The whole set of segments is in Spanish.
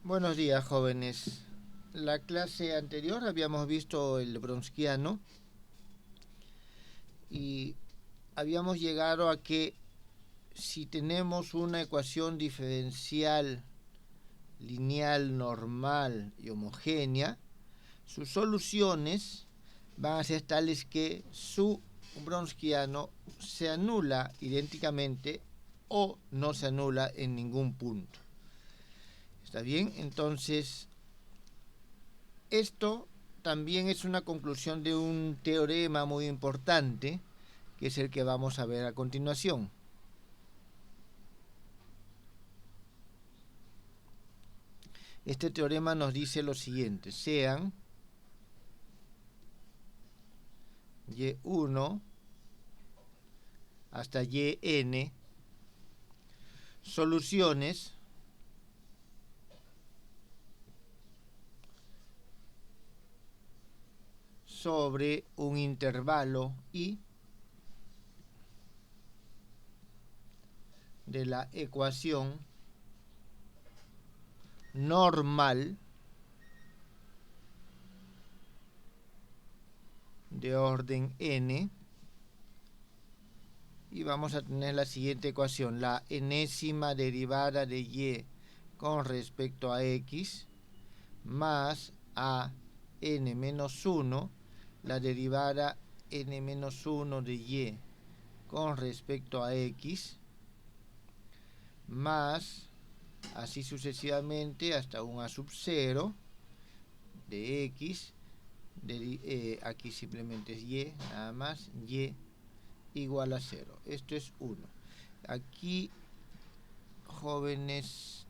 Buenos días, jóvenes. La clase anterior habíamos visto el Browniano y habíamos llegado a que si tenemos una ecuación diferencial lineal normal y homogénea, sus soluciones van a ser tales que su Browniano se anula idénticamente o no se anula en ningún punto. ¿Está bien? Entonces, esto también es una conclusión de un teorema muy importante, que es el que vamos a ver a continuación. Este teorema nos dice lo siguiente: sean y1 hasta yn soluciones sobre un intervalo i de la ecuación normal de orden n, y vamos a tener la siguiente ecuación: la enésima derivada de y con respecto a x más a n menos 1, la derivada n menos 1 de y con respecto a x, más así sucesivamente hasta un a sub 0 de x, aquí simplemente es y, nada más, y igual a 0. Esto es 1. Aquí, jóvenes,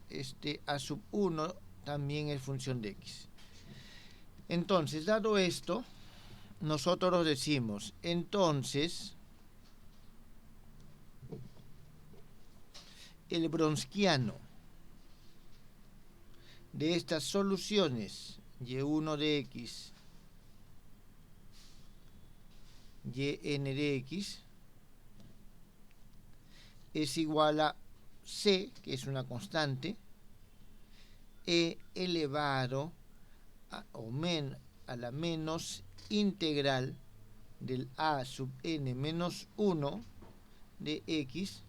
este a sub 1 también es función de x. Entonces, dado esto, nosotros decimos, entonces, el Browniano de estas soluciones y1 de x, yn de x, es igual a c, que es una constante, e elevado a la menos integral del a sub n menos 1 de x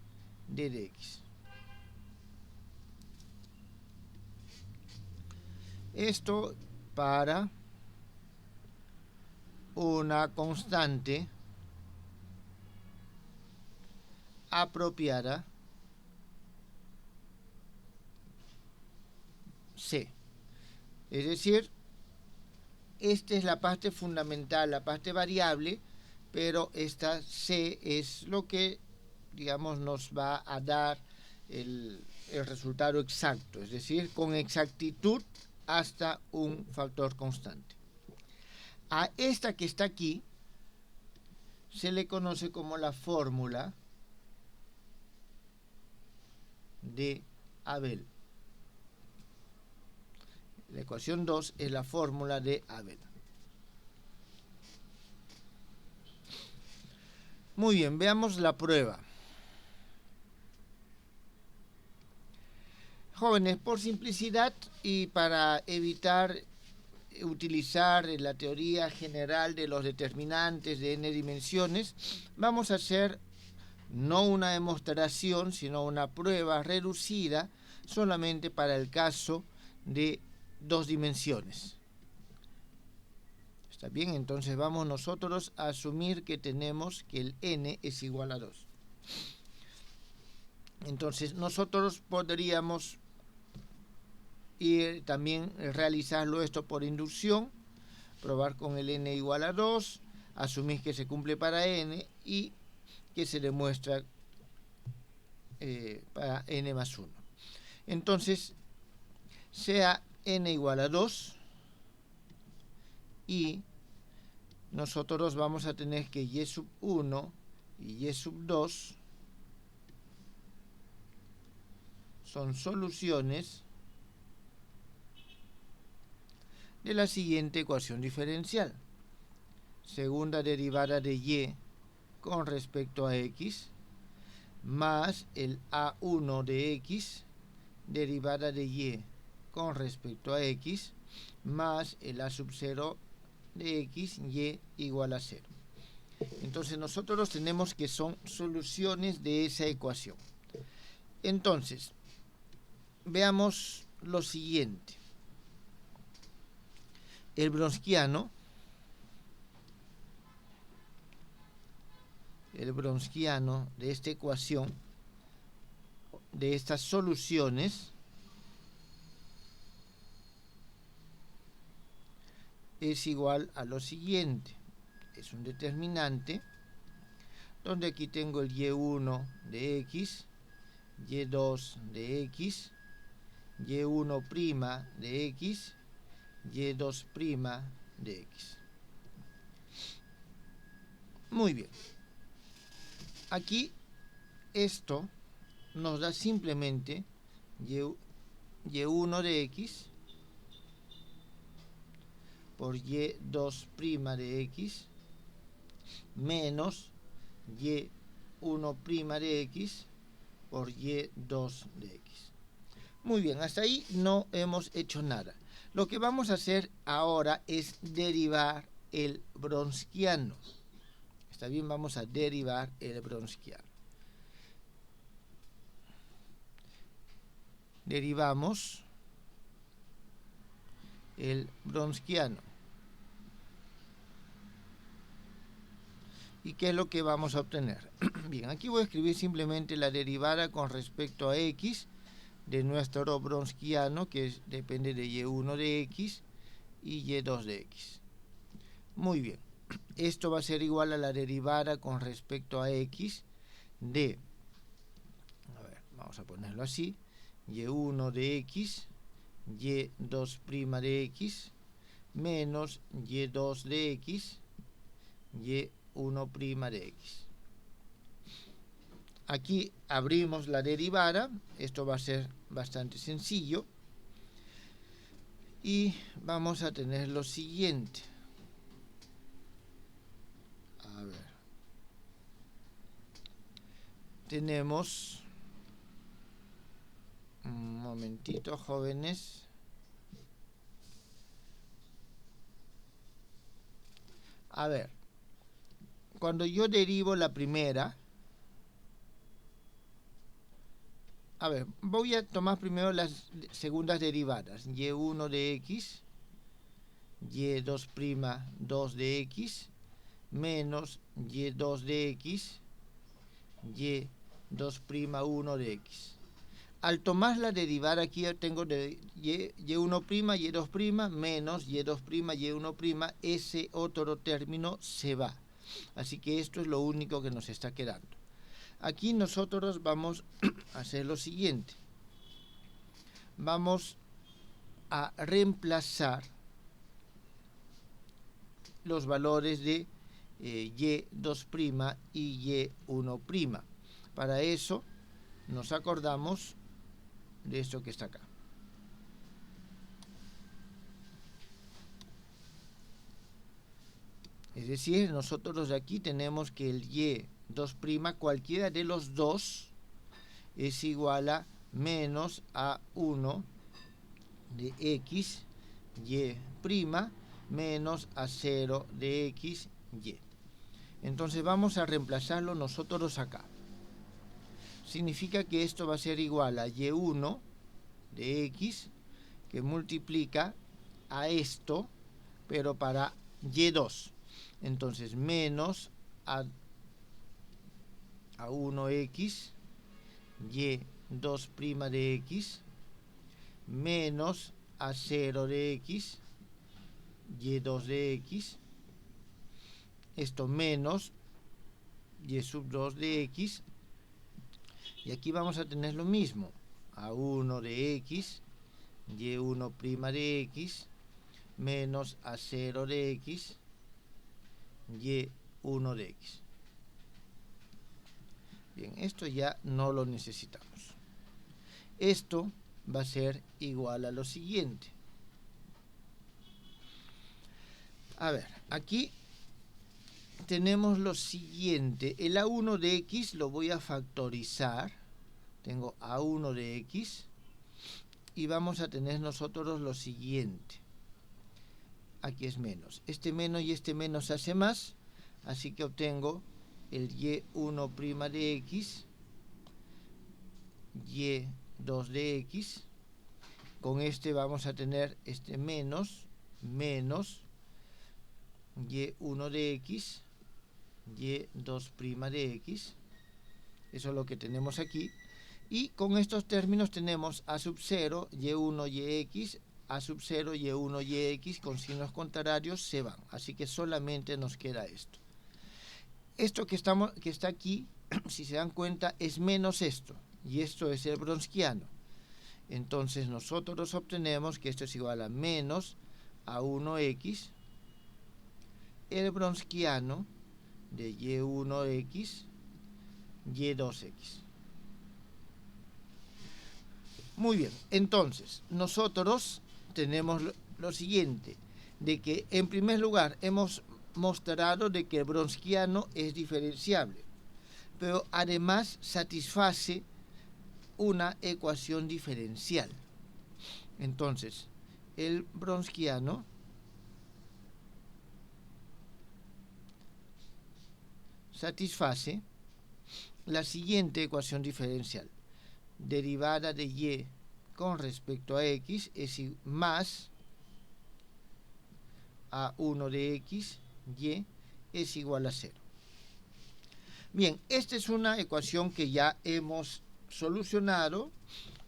de dx. Esto para una constante apropiada c. Es decir, esta es la parte fundamental, la parte variable, pero esta c es lo que, digamos, nos va a dar el resultado exacto, es decir, con exactitud hasta un factor constante. A esta que está aquí se le conoce como la fórmula de Abel. La ecuación 2 es la fórmula de Abel. Muy bien, veamos la prueba. Jóvenes, por simplicidad y para evitar utilizar la teoría general de los determinantes de n dimensiones, vamos a hacer no una demostración, sino una prueba reducida solamente para el caso de 2 dimensiones. ¿Está bien? Entonces vamos nosotros a asumir que tenemos que el n es igual a 2. Entonces nosotros podríamos también realizarlo esto por inducción, probar con el n igual a 2, asumir que se cumple para n y que se demuestra para n más 1. Entonces, sea n igual a 2 y nosotros vamos a tener que y sub 1 y y sub 2 son soluciones de la siguiente ecuación diferencial: segunda derivada de y con respecto a x más el a1 de x derivada de y con respecto a x más el a sub 0 de x, y igual a 0. Entonces nosotros tenemos que son soluciones de esa ecuación. Entonces, veamos lo siguiente. El Bronsquiano de esta ecuación, de estas soluciones, es igual a lo siguiente. Es un determinante donde aquí tengo el y1 de x, y2 de x, y1' de x, y2' de x. Muy bien. Aquí esto nos da simplemente y1 de x por y2' de x menos y1' de x por y2 de x. Muy bien, hasta ahí no hemos hecho nada. Lo que vamos a hacer ahora es derivar el Bronsquiano. Está bien, vamos a derivar el Bronsquiano. Derivamos el Bronsquiano. ¿Y qué es lo que vamos a obtener? Bien, aquí voy a escribir simplemente la derivada con respecto a x de nuestro Bronsquiano, que depende de y1 de x y y2 de x. Muy bien, esto va a ser igual a la derivada con respecto a x de, a ver, vamos a ponerlo así, y1 de x, y2' de x, menos y2 de x, y1' de x. Aquí abrimos la derivada, esto va a ser bastante sencillo, y vamos a tener lo siguiente. A ver, tenemos, un momentito, jóvenes. A ver, cuando yo derivo la primera, a ver, voy a tomar primero las segundas derivadas. Y1 de x, y2', 2 de x, menos y2 de x, y2', 1 de x. Al tomar la derivada aquí yo tengo de y1', y2', menos y2', y1', ese otro término se va. Así que esto es lo único que nos está quedando. Aquí nosotros vamos a hacer lo siguiente. Vamos a reemplazar los valores de y2' y y1'. Para eso nos acordamos de esto que está acá. Es decir, nosotros aquí tenemos que el y2', cualquiera de los dos, es igual a menos a1 de x, y', menos a0 de x, y. Entonces vamos a reemplazarlo nosotros acá. Significa que esto va a ser igual a y1 de x, que multiplica a esto, pero para y2. Entonces, menos a 1x, y2' de x, menos a 0 de x, y2 de x, esto menos y sub 2 de x, y aquí vamos a tener lo mismo, a 1 de x, y1' de x, menos a 0 de x, y1 de x. Bien, esto ya no lo necesitamos. Esto va a ser igual a lo siguiente. A ver, aquí tenemos lo siguiente. El a1 de x lo voy a factorizar. Tengo a1 de x y vamos a tener nosotros lo siguiente. Aquí es menos. Este menos y este menos hace más, así que obtengo el y1' de x, y2 de x. Con este vamos a tener este menos y1 de x, y2' de x. Eso es lo que tenemos aquí. Y con estos términos tenemos a sub 0, y1, yx, a sub 0, y1, yx, con signos contrarios se van. Así que solamente nos queda esto. Esto que está aquí, si se dan cuenta, es menos esto. Y esto es el Wronskiano. Entonces nosotros obtenemos que esto es igual a menos a1x, el Wronskiano de y1x, y2x. Muy bien, entonces nosotros tenemos lo siguiente, de que en primer lugar hemos mostrado de que el Wronskiano es diferenciable, pero además satisface una ecuación diferencial. Entonces, el Wronskiano satisface la siguiente ecuación diferencial. Derivada de y con respecto a x es más a1 de x, y es igual a 0. Bien, esta es una ecuación que ya hemos solucionado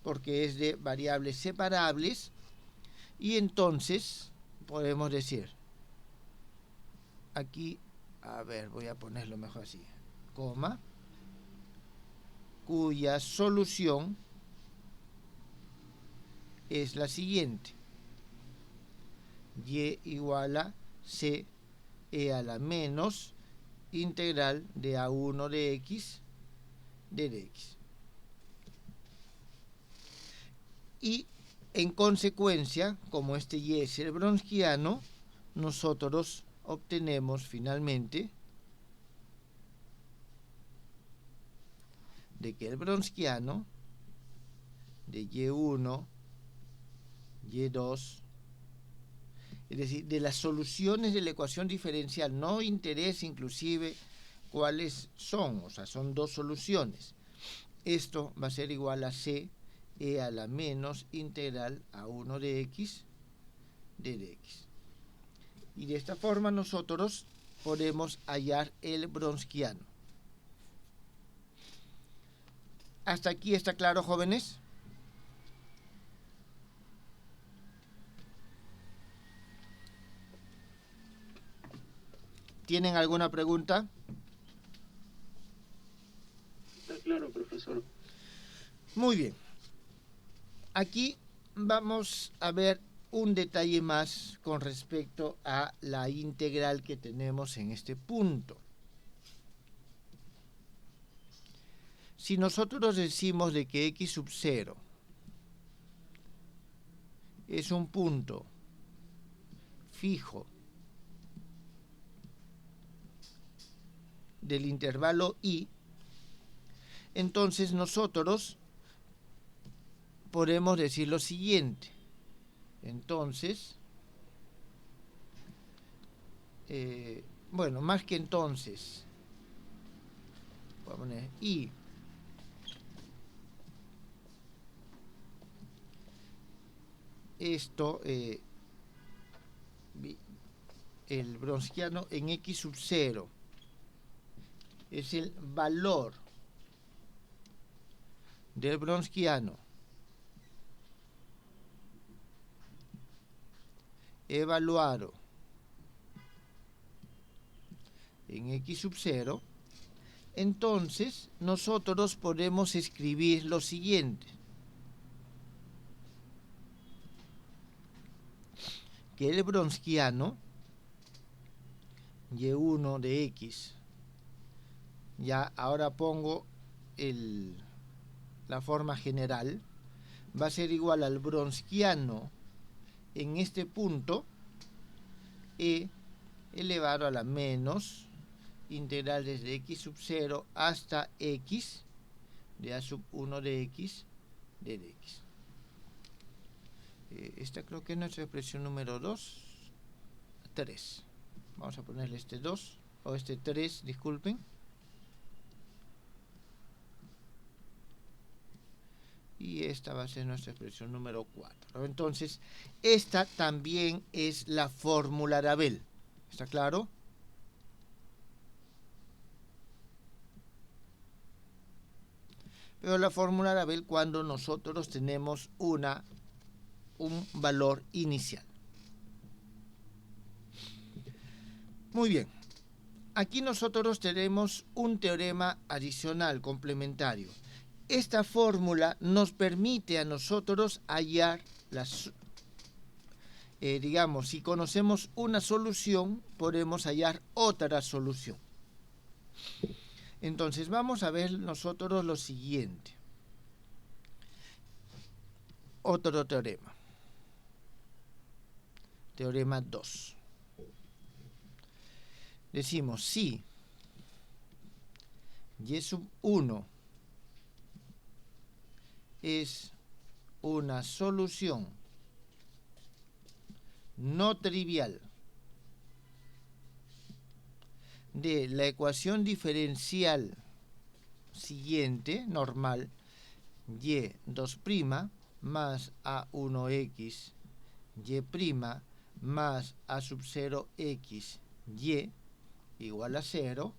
porque es de variables separables, y entonces podemos decir, aquí, a ver, voy a ponerlo mejor así, coma, cuya solución es la siguiente: y igual a c e a la menos integral de a1 de x de dx. Y en consecuencia, como este y es el Wronskiano, nosotros obtenemos finalmente de que el Wronskiano de y1, y2, es decir, de las soluciones de la ecuación diferencial, no interesa inclusive cuáles son, o sea, son dos soluciones. Esto va a ser igual a c e a la menos integral a1 de x de dx. Y de esta forma nosotros podemos hallar el Wronskiano. ¿Hasta aquí está claro, jóvenes? ¿Tienen alguna pregunta? Está claro, profesor. Muy bien. Aquí vamos a ver un detalle más con respecto a la integral que tenemos en este punto. Si nosotros decimos de que x sub 0 es un punto fijo del intervalo i, entonces nosotros podemos decir lo siguiente. Entonces, bueno, más que entonces, voy a poner i esto, el Wronskiano en x sub 0 es el valor del Wronskiano evaluado en x sub 0, entonces nosotros podemos escribir lo siguiente: que el Wronskiano y1 de x, ya ahora pongo la forma general, va a ser igual al Wronskiano en este punto e elevado a la menos integral desde x sub 0 hasta x de a sub 1 de x de dx. esta creo que es nuestra expresión número 2, 3. Vamos a ponerle este 2, o este 3, disculpen. Y esta va a ser nuestra expresión número 4. Entonces, esta también es la fórmula de Abel. ¿Está claro? Pero la fórmula de Abel cuando nosotros tenemos un valor inicial. Muy bien. Aquí nosotros tenemos un teorema adicional, complementario. Esta fórmula nos permite a nosotros hallar las, digamos, si conocemos una solución, podemos hallar otra solución. Entonces, vamos a ver nosotros lo siguiente. Otro teorema. Teorema 2. Decimos, si y sub 1 es una solución no trivial de la ecuación diferencial siguiente, normal, y2' más a1x, y' más a sub 0x, y igual a 0,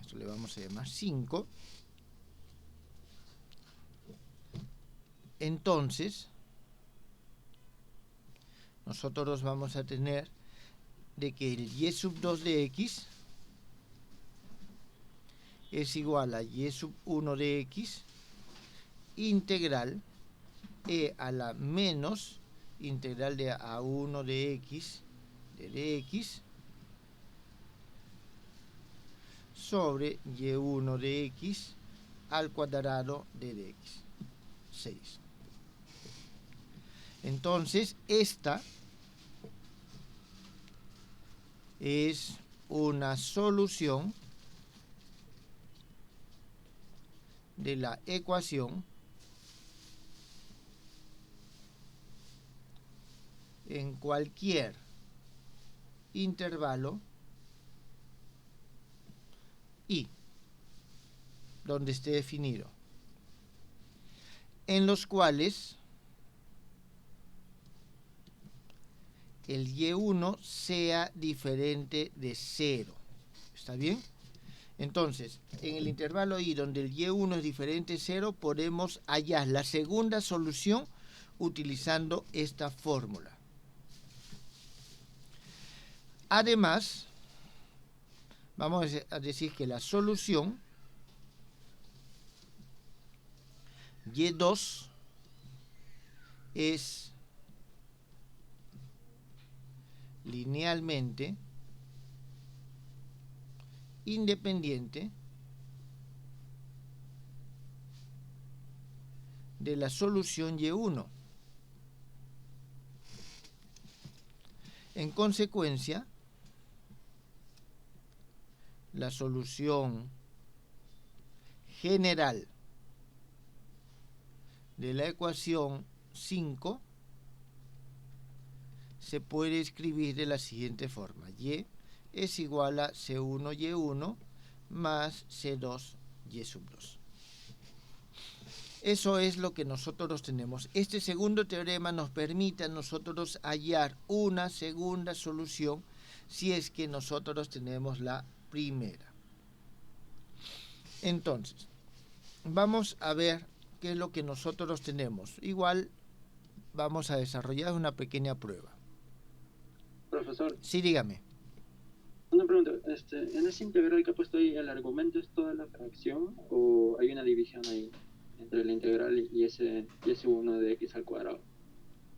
esto le vamos a llamar 5, entonces nosotros vamos a tener de que el y sub 2 de x es igual a y sub 1 de x integral e a la menos integral de a1 de x de dx sobre y1 de x al cuadrado de dx, 6. Entonces, esta es una solución de la ecuación en cualquier intervalo y donde esté definido, en los cuales el y1 sea diferente de 0. ¿Está bien? Entonces, en el intervalo i donde el y1 es diferente de 0, podemos hallar la segunda solución utilizando esta fórmula. Además, vamos a decir que la solución y2 es linealmente independiente de la solución y1. En consecuencia, la solución general de la ecuación 5 se puede escribir de la siguiente forma: y es igual a C1 y1 más C2 y sub 2. Eso es lo que nosotros tenemos. Este segundo teorema nos permite a nosotros hallar una segunda solución si es que nosotros tenemos la primera. Entonces, vamos a ver qué es lo que nosotros tenemos. Igual vamos a desarrollar una pequeña prueba. Profesor, Sí, dígame. una pregunta. ¿En ese integral que ha puesto ahí, el argumento es toda la fracción o hay una división ahí entre la integral y ese 1 de x al cuadrado?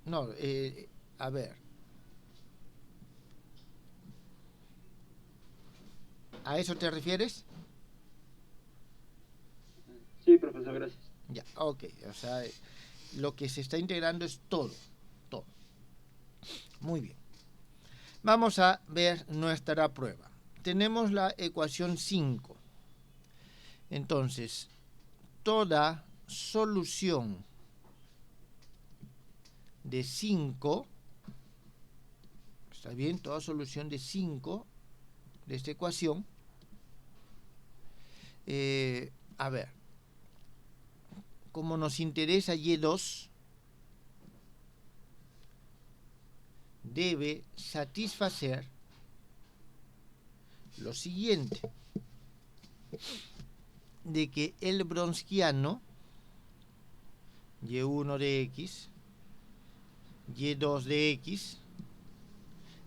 No, a ver. ¿A eso te refieres? Sí, profesor, gracias. Ya, ok. O sea, lo que se está integrando es todo. Todo. Muy bien. Vamos a ver nuestra prueba. Tenemos la ecuación 5. Entonces, toda solución de 5, ¿está bien? Toda solución de 5 de esta ecuación. A ver, como nos interesa Y2, debe satisfacer lo siguiente, de que el bronsquiano Y1 de X, Y2 de X,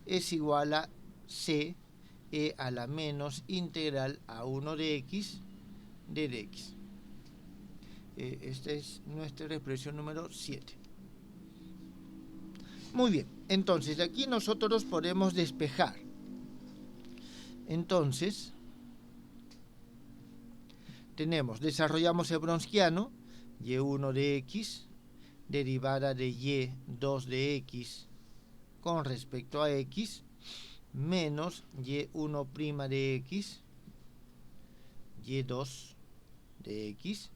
es igual a C e a la menos integral A1 de X de dx. Esta es nuestra expresión número 7. Muy bien, entonces aquí nosotros podemos despejar. Entonces, desarrollamos el bronsquiano, Y1 de X, derivada de Y2 de X con respecto a X, menos Y1' de X, Y2 de X.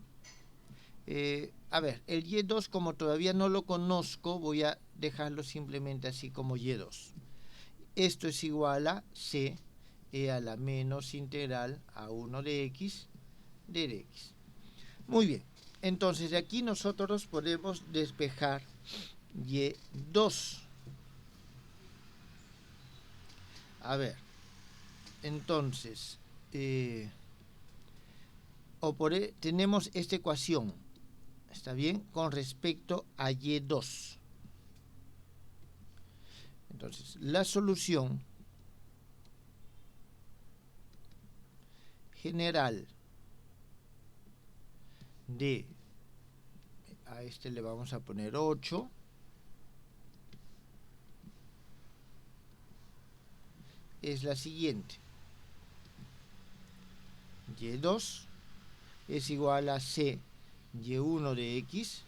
A ver, el Y2 como todavía no lo conozco, voy a dejarlo simplemente así como Y2. Esto es igual a C e a la menos integral A1 de X de dx. Muy bien, entonces de aquí nosotros podemos despejar Y2. A ver, entonces, tenemos esta ecuación, ¿está bien? Con respecto a Y2. Entonces, la solución general de, a este le vamos a poner 8, es la siguiente. Y2 es igual a C Y1 de X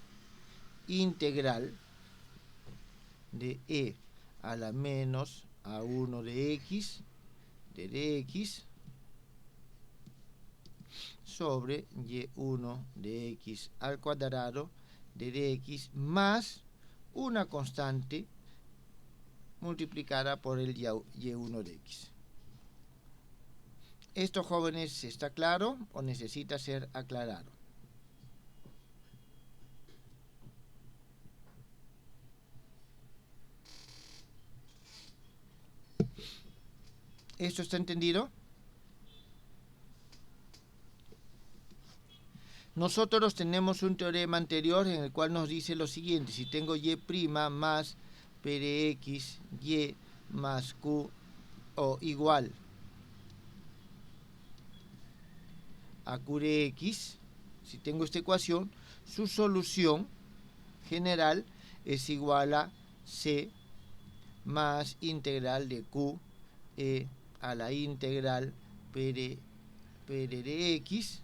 integral de E a la menos A1 de X de dx sobre Y1 de X al cuadrado de dx más una constante multiplicada por el Y1 de X. ¿Esto, jóvenes, está claro o necesita ser aclarado? ¿Esto está entendido? Nosotros tenemos un teorema anterior en el cual nos dice lo siguiente: si tengo Y' más P de X, Y más Q o igual a Q de X, si tengo esta ecuación, su solución general es igual a C más integral de Q e a la integral P de dx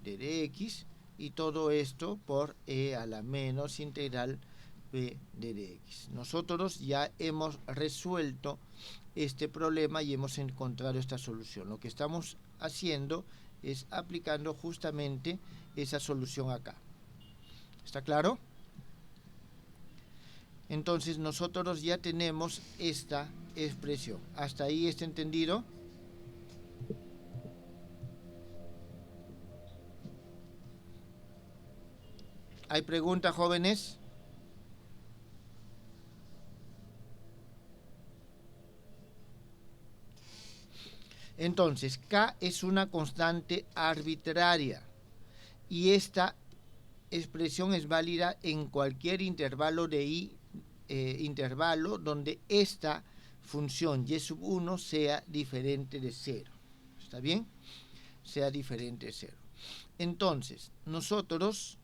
de dx, y todo esto por E a la menos integral P de dx. Nosotros ya hemos resuelto este problema y hemos encontrado esta solución. Lo que estamos haciendo es aplicando justamente esa solución acá. ¿Está claro? Entonces nosotros ya tenemos esta expresión. ¿Hasta ahí está entendido? ¿Hay preguntas, jóvenes? Entonces, K es una constante arbitraria y esta expresión es válida en cualquier intervalo de I, intervalo donde esta función y sub 1 sea diferente de 0. ¿Está bien? Sea diferente de 0. Entonces, nosotros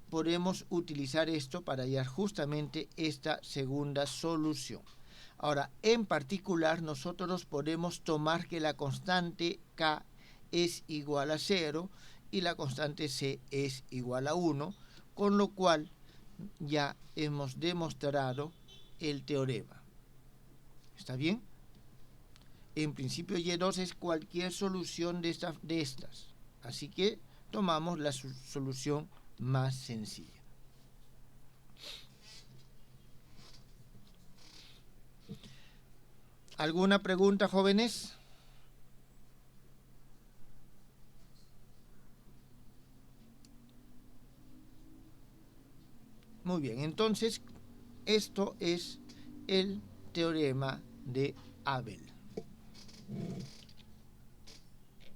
podemos utilizar esto para hallar justamente esta segunda solución. Ahora, en particular, nosotros podemos tomar que la constante K es igual a 0 y la constante C es igual a 1, con lo cual ya hemos demostrado el teorema. ¿Está bien? En principio, Y2 es cualquier solución de estas. Así que tomamos la solución más sencilla. ¿Alguna pregunta, jóvenes? Muy bien, entonces esto es el teorema de Abel.